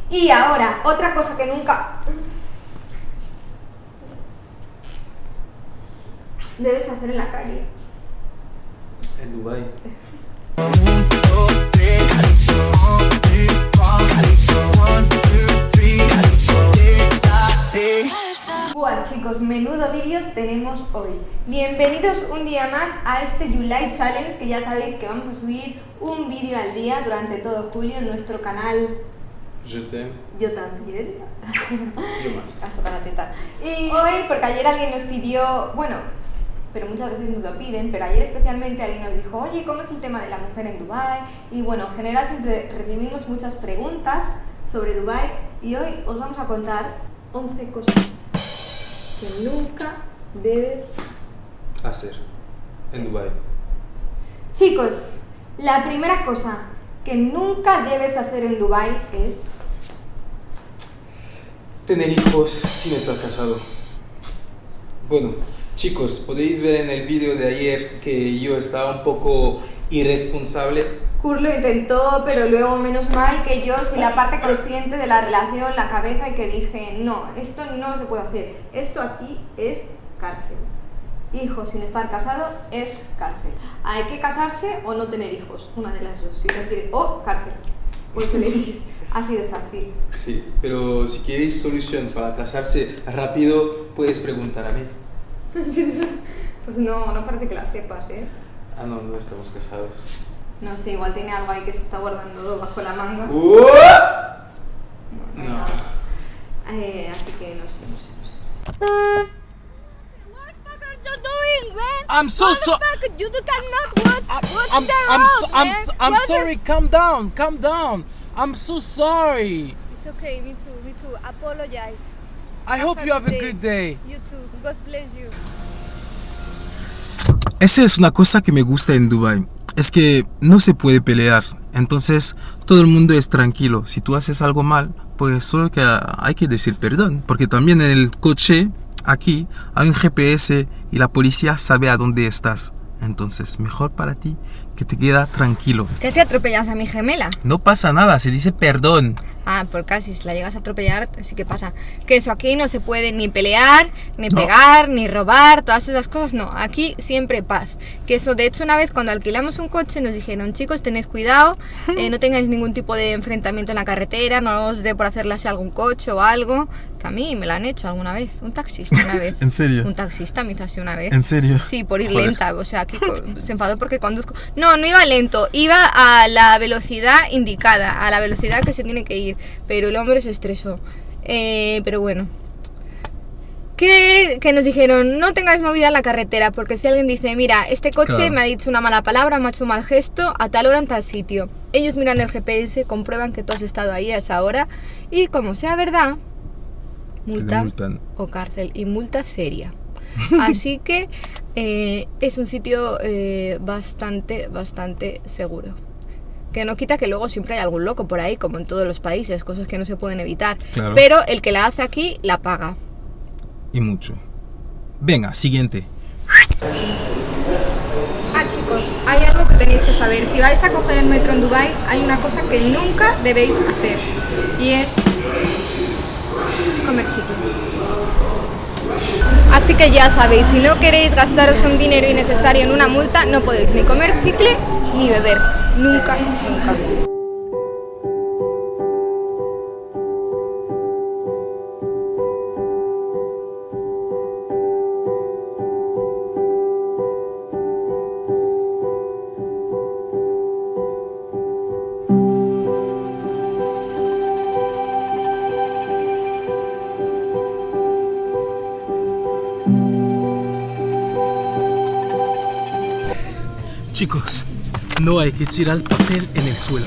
Y ahora, otra cosa que nunca debes hacer en la calle. En Dubái. Buah, chicos, menudo vídeo tenemos hoy. Bienvenidos un día más a este July Challenge, que ya sabéis que vamos a subir un vídeo al día durante todo julio en nuestro canal. Je t'aime. Yo también. Yo más. Hasta para la teta. Y hoy, porque ayer alguien nos pidió, bueno, pero muchas veces nos lo piden, pero ayer especialmente alguien nos dijo, oye, ¿cómo es el tema de la mujer en Dubái? Y bueno, en general siempre recibimos muchas preguntas sobre Dubái y hoy os vamos a contar 11 cosas que nunca debes Hacer. En Dubái. Chicos, la primera cosa que nunca debes hacer en Dubái es Tener hijos sin estar casado. Bueno, chicos, podéis ver en el vídeo de ayer que yo estaba un poco irresponsable. Kurt lo intentó, pero luego menos mal que yo soy la parte consciente de la relación, la cabeza, y que dije, no, esto no se puede hacer. Esto aquí es cárcel. Hijos sin estar casado es cárcel. Hay que casarse o no tener hijos, una de las dos. Si no quiere, o cárcel. Puedes elegir, así de fácil. Sí, pero si queréis solución para casarse rápido, puedes preguntar a mí. Pues no parece que la sepas, ¿eh? Ah, no, no estamos casados. No sé, igual tiene algo ahí que se está guardando bajo la manga. No. No hay nada. Así que no sé. What the fuck are you doing, man? I'm so What the sorry. fuck? You cannot watch. What's the road, man? I'm What's sorry. Calm down. I'm so sorry. It's okay, me too. Apologize. I hope you have a good day. You too. God bless you. Esa es una cosa que me gusta en Dubai. Es que no se puede pelear. Entonces todo el mundo es tranquilo. Si tú haces algo mal, pues solo que hay que decir perdón. Porque también en el coche, aquí, hay un GPS y la policía sabe a dónde estás. Entonces, mejor para ti que te queda tranquilo. ¿Que si atropellas a mi gemela? No pasa nada, se dice perdón. Ah, por casi, si la llegas a atropellar, sí que pasa. Que eso, aquí no se puede ni pelear, ni No. pegar, ni robar, todas esas cosas, no. Aquí siempre paz. Que eso, de hecho, una vez cuando alquilamos un coche nos dijeron, chicos, tened cuidado, no tengáis ningún tipo de enfrentamiento en la carretera, no os dé por hacerle así a algún coche o algo. Que a mí me lo han hecho alguna vez, un taxista una vez. ¿En serio? Un taxista me hizo así una vez. ¿En serio? Sí, por ir Joder. lenta, o sea, aquí se enfadó porque conduzco. No iba lento, iba a la velocidad indicada, a la velocidad que se tiene que ir, pero el hombre se estresó. Pero bueno. Que nos dijeron, no tengáis movida en la carretera, porque si alguien dice, mira, este coche Claro. me ha dicho una mala palabra, me ha hecho un mal gesto, a tal hora en tal sitio. Ellos miran el GPS, comprueban que tú has estado ahí a esa hora, y como sea verdad, multa multan. o cárcel, y multa seria. Así que es un sitio bastante seguro. Que no quita que luego siempre hay algún loco por ahí, como en todos los países, cosas que no se pueden evitar. Claro. Pero el que la hace aquí, la paga. Y mucho. Venga, siguiente. Ah, chicos, hay algo que tenéis que saber. Si vais a coger el metro en Dubái, hay una cosa que nunca debéis hacer. Y es comer chicle. Así que ya sabéis, si no queréis gastaros un dinero innecesario en una multa, no podéis ni comer chicle ni beber. Nunca. Chicos, no hay que tirar el papel en el suelo.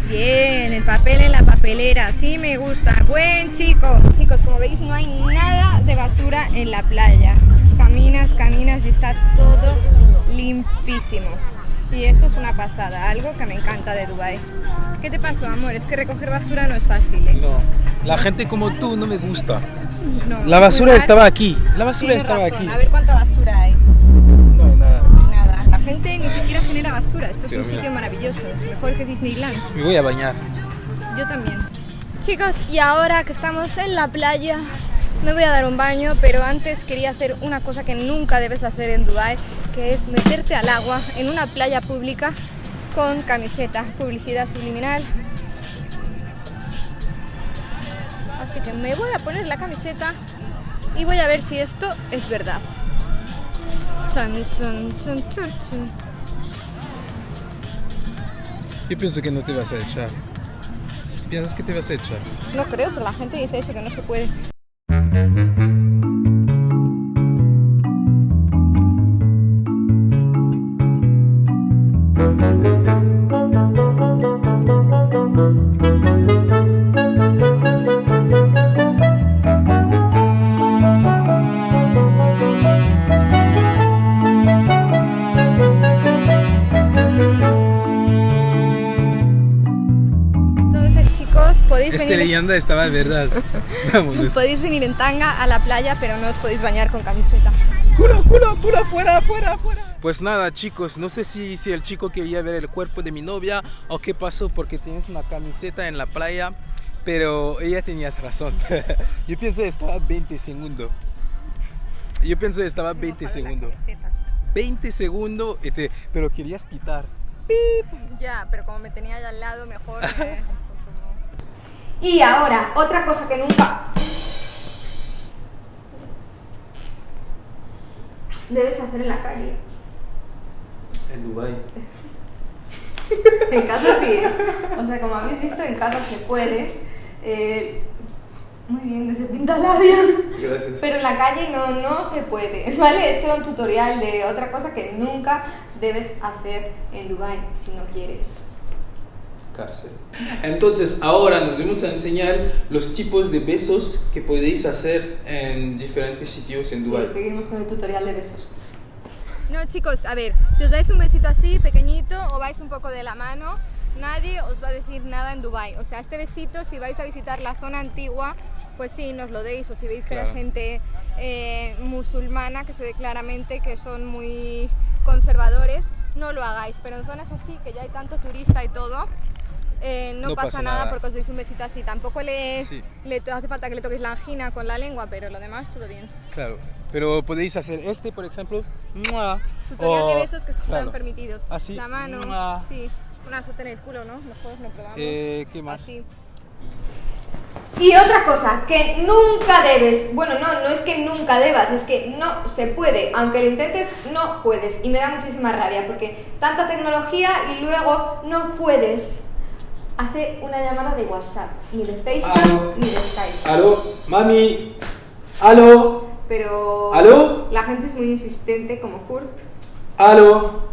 Bien, el papel en la papelera, así me gusta. Buen chico. Chicos, como veis, no hay nada de basura en la playa. Caminas y está todo limpísimo. Y eso es una pasada, algo que me encanta de Dubái. ¿Qué te pasó, amor? Es que recoger basura no es fácil, ¿eh? No, la gente como tú no me gusta. No, La basura muy mal. estaba aquí. La basura Tienes estaba razón. aquí. A ver cuánta basura hay. No, nada. Nada, la gente ni siquiera genera una basura. Esto es Pero un mira. sitio maravilloso, es mejor que Disneyland. Me voy a bañar. Yo también. Chicos, y ahora que estamos en la playa, me voy a dar un baño, pero antes quería hacer una cosa que nunca debes hacer en Dubái, que es meterte al agua en una playa pública con camiseta, publicidad subliminal. Así que me voy a poner la camiseta y voy a ver si esto es verdad. Chun, chun, chun, chun, chun. Yo pienso que no te vas a echar. ¿Piensas que te vas a echar? No creo, pero la gente dice eso, que no se puede. Entonces, chicos, podéis Esta venir... leyenda estaba de verdad. Vámonos. Podéis venir en tanga a la playa, pero no os podéis bañar con camiseta. ¡Culo, culo, culo! ¡Fuera, fuera, fuera! Pues nada, chicos, no sé si el chico quería ver el cuerpo de mi novia o qué pasó porque tienes una camiseta en la playa, pero ella tenías razón. Yo pienso que estaba 20 segundos. Yo pienso que estaba 20 segundos. 20 segundos, pero querías pitar. Ya, pero como me tenía allá al lado, mejor... Y ahora, otra cosa que nunca debes hacer en la calle. En Dubái. En casa sí, o sea, como habéis visto, en casa se puede. Muy bien, se pinta labios. Gracias. Pero en la calle no se puede, ¿vale? Esto era un tutorial de otra cosa que nunca debes hacer en Dubái si no quieres. Cárcel. Entonces ahora nos vamos a enseñar los tipos de besos que podéis hacer en diferentes sitios en Dubái. Sí, seguimos con el tutorial de besos. No, chicos, a ver, si os dais un besito así, pequeñito, o vais un poco de la mano, nadie os va a decir nada en Dubái. O sea, este besito, si vais a visitar la zona antigua, pues sí, nos lo deis. O si veis que Claro. hay gente musulmana, que se ve claramente que son muy conservadores, no lo hagáis. Pero en zonas así, que ya hay tanto turista y todo, no pasa nada porque os deis un besito así. Tampoco le hace falta que le toquéis la angina con la lengua, pero lo demás todo bien. Claro, pero podéis hacer este, por ejemplo. ¡Mua! Tutorial de O- besos que están claro. permitidos. Así. La mano, ¡Mua! sí. Un azote en el culo, ¿no? Mejor lo probamos. ¿Qué más? Así. Y otra cosa que nunca debes, bueno, no es que nunca debas, es que no se puede, aunque lo intentes, no puedes. Y me da muchísima rabia porque tanta tecnología y luego no puedes hacer una llamada de WhatsApp, ni de FaceTime, Aló. ni de Skype. Aló, mami. Aló. Pero ¿Aló? la gente es muy insistente, como Kurt. Aló.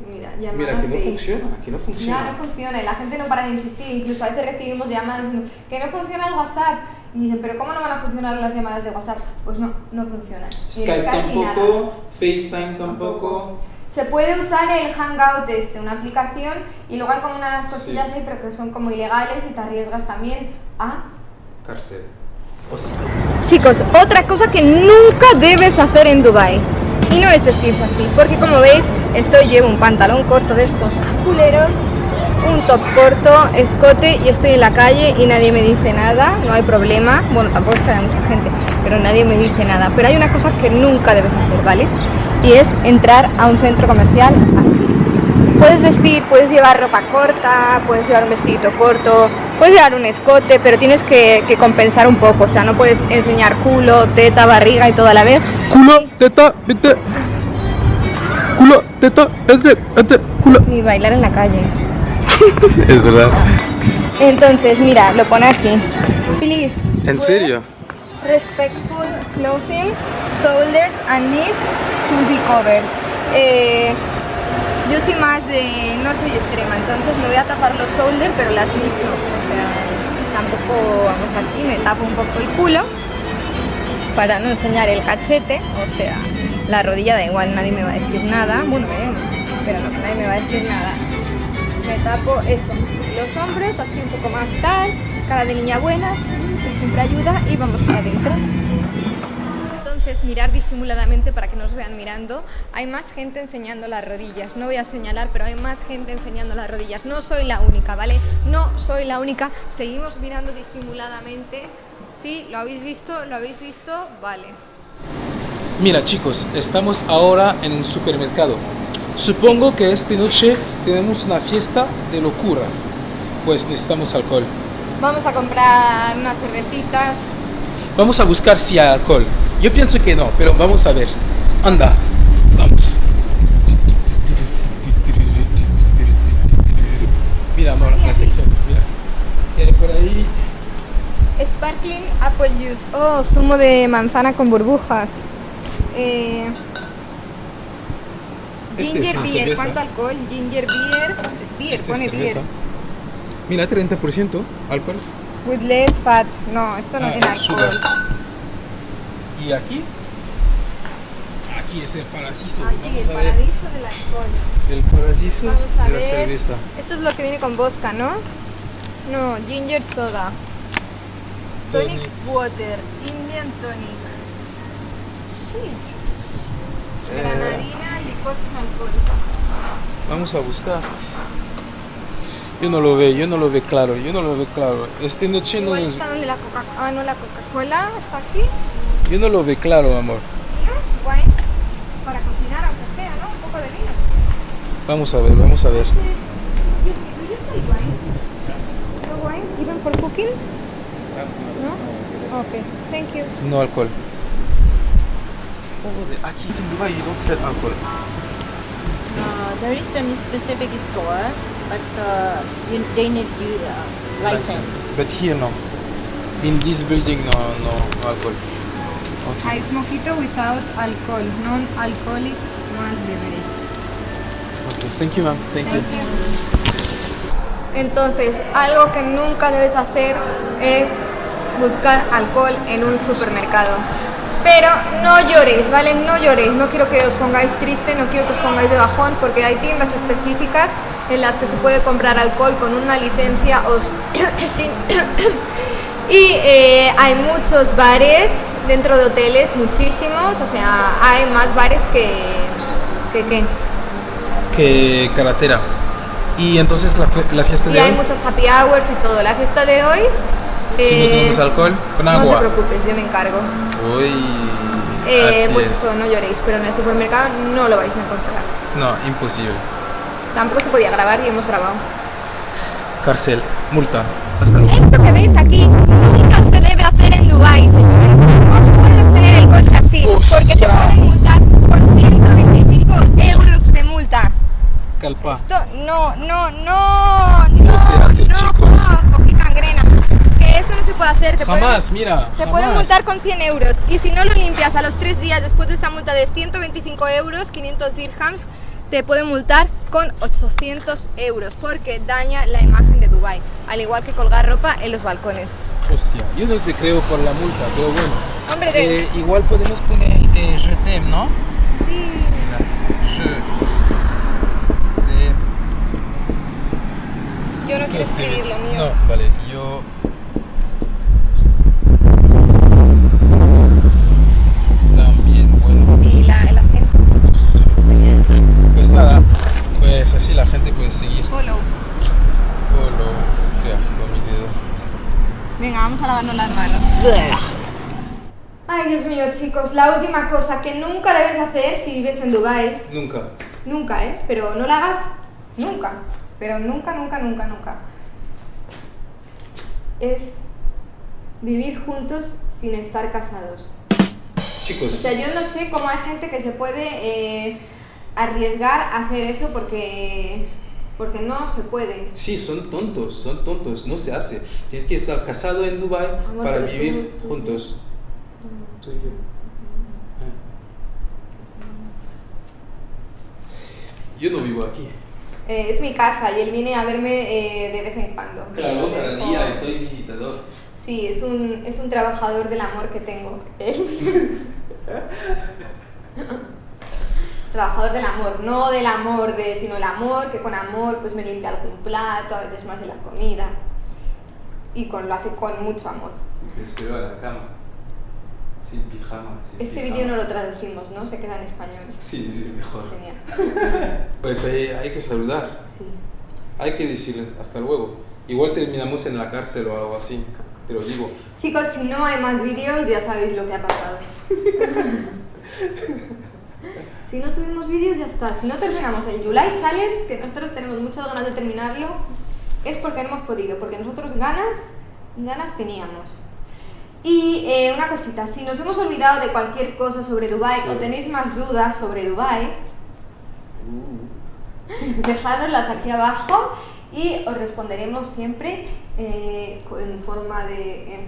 Mira, llamada Mira, que no fake. funciona, que no Ya, funciona. no funciona y la gente no para de insistir, incluso a veces recibimos llamadas diciendo que no funciona el WhatsApp y dicen, pero ¿cómo no van a funcionar las llamadas de WhatsApp? Pues no funcionan. Ni Skype ni nada. tampoco, FaceTime tampoco. Se puede usar el Hangout una aplicación y luego hay como unas cosillas ahí pero que son como ilegales y te arriesgas también a... Cárcel. O sea, Chicos, otra cosa que nunca debes hacer en Dubái y no es vestirse así, porque como veis llevo un pantalón corto de estos culeros, un top corto, escote y estoy en la calle y nadie me dice nada, no hay problema, bueno tampoco es que haya mucha gente, pero nadie me dice nada, pero hay una cosa que nunca debes hacer, ¿vale? Y es entrar a un centro comercial así. Puedes vestir, puedes llevar ropa corta, puedes llevar un vestidito corto, puedes llevar un escote, pero tienes que compensar un poco, o sea, no puedes enseñar culo, teta, barriga y todo a la vez. Culo, teta, vete. Culo, teta, vete, culo. Ni bailar en la calle. Es verdad. Entonces, mira, lo pone aquí. Please. ¿En serio? Respectful clothing, shoulders and knees should be covered. Yo soy más de... no soy extrema, entonces me voy a tapar los shoulders, pero las knees no. O sea, tampoco vamos aquí, me tapo un poco el culo para no enseñar el cachete, o sea, la rodilla da igual, nadie me va a decir nada. Bueno, veremos, pero no, nadie me va a decir nada. Me tapo eso, los hombros, así un poco más tal, cara de niña buena, que siempre ayuda, y vamos para adentro. es mirar disimuladamente para que nos vean mirando. Hay más gente enseñando las rodillas. No voy a señalar, pero hay más gente enseñando las rodillas. No soy la única, ¿vale? No soy la única. Seguimos mirando disimuladamente. ¿Sí? ¿Lo habéis visto? ¿Lo habéis visto? Vale. Mira chicos, estamos ahora en un supermercado. Supongo que esta noche tenemos una fiesta de locura. Pues necesitamos alcohol. Vamos a comprar unas cervecitas. Vamos a buscar si hay alcohol. Yo pienso que no, pero vamos a ver. Anda, vamos. Mira, amor, la sección. Mira. Por ahí. Sparkling apple juice. Oh, zumo de manzana con burbujas. Ginger una beer. cerveza. ¿Cuánto alcohol? Ginger beer. Es beer, Esta es pone beer. cerveza. Mira, 30% alcohol. With less fat. No, esto no tiene es alcohol. sugar. ¿Y aquí? Aquí es el paraíso. Aquí, Vamos el a ver. paradiso del alcohol. El paraíso Vamos a de la ver. cerveza. Esto es lo que viene con vodka, ¿no? No, ginger soda. Tonic Tonic. water. Indian tonic. Shit. Granadina, licor sin alcohol. Vamos a buscar. Yo no lo veo claro. Esta noche no Igual nos... está donde la Coca-Cola. Ah, no, la Coca-Cola está aquí. Yo no lo veo claro, amor. Mira, wine. Para cocinar, aunque sea, ¿no? Un poco de vino. Vamos a ver, vamos a ver. Do you sell wine? No wine? Even for cooking? No? Okay, thank you. No alcohol. Aquí en Dubai you don't sell alcohol. There is a specific store, but they need you license. But here no. In this building no alcohol. Okay. Ice mojito without alcohol, non-alcoholic malt beverage. Okay. Thank you, ma'am. Thank you. Entonces, algo que nunca debes hacer es buscar alcohol en un supermercado. Pero no lloréis, ¿vale? No lloréis, no quiero que os pongáis triste, no quiero que os pongáis de bajón, porque hay tiendas específicas en las que se puede comprar alcohol con una licencia o sin... Y hay muchos bares dentro de hoteles, muchísimos, o sea, hay más bares que ¿qué? Que carretera. Y entonces la fiesta Y de hay hoy, muchos happy hours y todo. La fiesta de hoy... si no tenemos alcohol, con No agua. te preocupes, yo me encargo. Uy, así Pues es. eso, no lloréis, pero en el supermercado no lo vais a encontrar. No, imposible. Tampoco se podía grabar y hemos grabado. Cárcel, multa. Hasta luego. Esto que veis aquí nunca se debe hacer en Dubái, señores. No puedes tener el coche así, porque te Hostia. pueden multar con 125 euros de multa. Calpa. Esto no se hace, chicos. Cogí gangrena. Que esto no se puede hacer. Jamás, mira. Te jamás. pueden multar con 100 euros y si no lo limpias a los 3 días después de esa multa de 125 euros, 500 dirhams, te pueden multar con 800 euros porque daña la imagen de Dubái, al igual que colgar ropa en los balcones. Hostia, yo no te creo por la multa, pero bueno. Hombre, Igual podemos poner je t'aime, ¿no? sí. Mira, je t'aime. Yo no quiero escribir lo mío. No, vale, yo... También, bueno. Y el acceso. Genial. Pues nada, pues así la gente puede seguir. Follow. Follow. Qué asco mi dedo. Venga, vamos a lavarnos las manos. Ay, Dios mío, chicos, la última cosa que nunca debes hacer si vives en Dubái. Nunca. Nunca, ¿eh? Pero no la hagas nunca. Pero nunca. Es vivir juntos sin estar casados. Chicos, O sea, yo no sé cómo hay gente que se puede arriesgar a hacer eso porque no se puede. sí, son tontos, no se hace. Tienes que estar casado en Dubai Amor, para pero vivir tú- juntos. Tú y yo. Yo no vivo aquí. Es mi casa y él viene a verme de vez en cuando. Claro, cada Como- día estoy visitador. Sí, es un trabajador del amor que tengo. Él. Trabajador del amor, no del amor sino el amor que con amor pues me limpia algún plato, a veces más de la comida. Y lo hace con mucho amor. Te espero a la cama. Sin pijama. Sin Este pijama. vídeo no lo traducimos, ¿no? Se queda en español. Sí, mejor. Genial. Pues hay que saludar. Sí. Hay que decirles hasta luego. Igual terminamos en la cárcel o algo así. Te lo digo. Chicos, si no hay más vídeos, ya sabéis lo que ha pasado. Si no subimos vídeos, ya está. Si no terminamos el July Challenge, que nosotros tenemos muchas ganas de terminarlo, es porque no hemos podido, porque nosotros ganas teníamos. Y una cosita, si nos hemos olvidado de cualquier cosa sobre Dubai Sí. o tenéis más dudas sobre Dubai, dejádnoslas aquí abajo y os responderemos siempre en forma de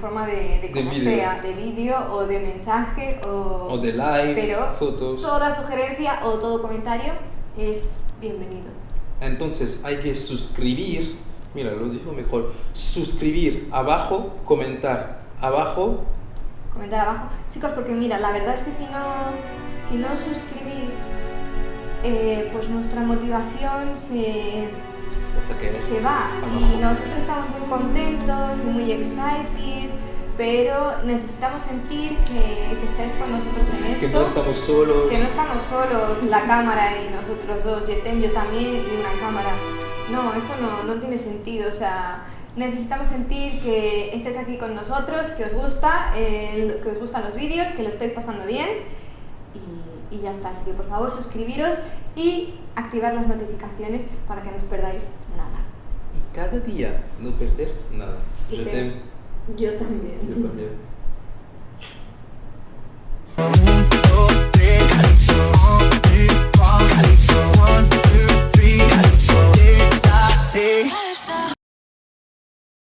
como vídeo. sea, de vídeo o de mensaje O de live, pero fotos. toda sugerencia o todo comentario es bienvenido. Entonces hay que suscribir. Mira, lo dijo mejor. Suscribir abajo, comentar abajo. Comentar abajo. Chicos, porque mira, la verdad es que si no os suscribís, pues nuestra motivación O sea que se va. Y nosotros estamos muy contentos y muy excited, pero necesitamos sentir que estáis con nosotros en esto. que no estamos solos. Que no estamos solos, la cámara y nosotros dos, Yetem, yo también y una cámara. No, esto no tiene sentido, o sea, necesitamos sentir que estéis aquí con nosotros, que os gusta, que os gustan los vídeos, que lo estéis pasando bien y ya está. Así que por favor suscribiros y activar las notificaciones para que no os perdáis nada. Y cada día no perder nada. Y Yo yo también. también.